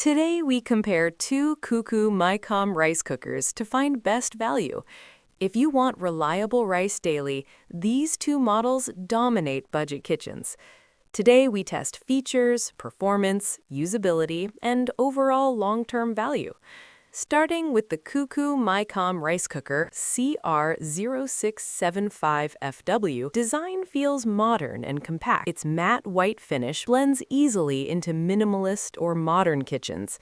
Today we compare two CUCKOO micom rice cookers to find best value. If you want reliable rice daily, these two models dominate budget kitchens. Today we test features, performance, usability, and overall long-term value. Starting with the CUCKOO micom rice cooker CR-0675FW, design feels modern and compact. Its matte white finish blends easily into minimalist or modern kitchens.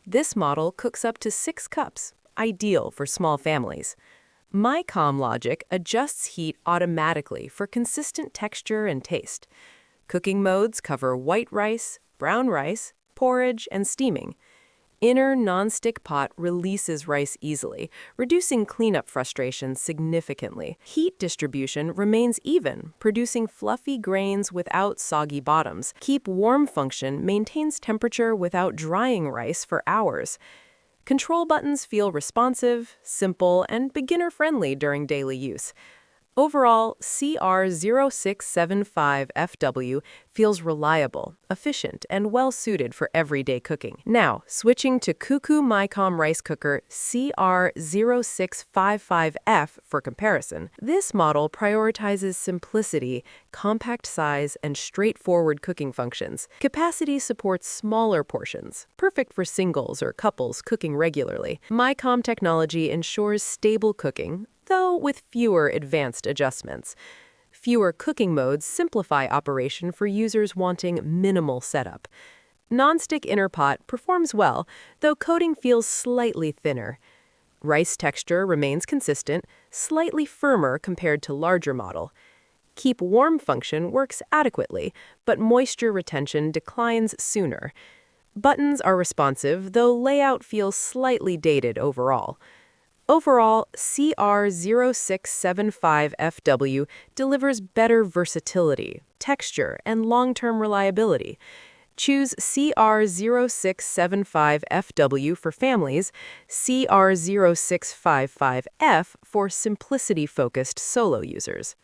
This model cooks up to 6 cups, ideal for small families. micom logic adjusts heat automatically for consistent texture and taste. Cooking modes cover white rice, brown rice, porridge, and steaming. Inner non-stick pot releases rice easily, reducing cleanup frustration significantly. Heat distribution remains even, producing fluffy grains without soggy bottoms. Keep warm function maintains temperature without drying rice for hours. Control buttons feel responsive, simple, and beginner-friendly during daily use. Overall, CR-0675FW feels reliable, efficient, and well-suited for everyday cooking. Now, switching to CUCKOO micom rice cooker CR-0655F for comparison. This model prioritizes simplicity, compact size, and straightforward cooking functions. Capacity supports smaller portions, perfect for singles or couples cooking regularly. micom technology ensures stable cooking, though with fewer advanced adjustments. Fewer cooking modes simplify operation for users wanting minimal setup. Non-stick inner pot performs well, though coating feels slightly thinner. Rice texture remains consistent, slightly firmer compared to larger model. Keep warm function works adequately, but moisture retention declines sooner. Buttons are responsive, though layout feels slightly dated overall. Overall, CR-0675FW delivers better versatility, texture, and long-term reliability. Choose CR-0675FW for families, CR-0655F for simplicity-focused solo users.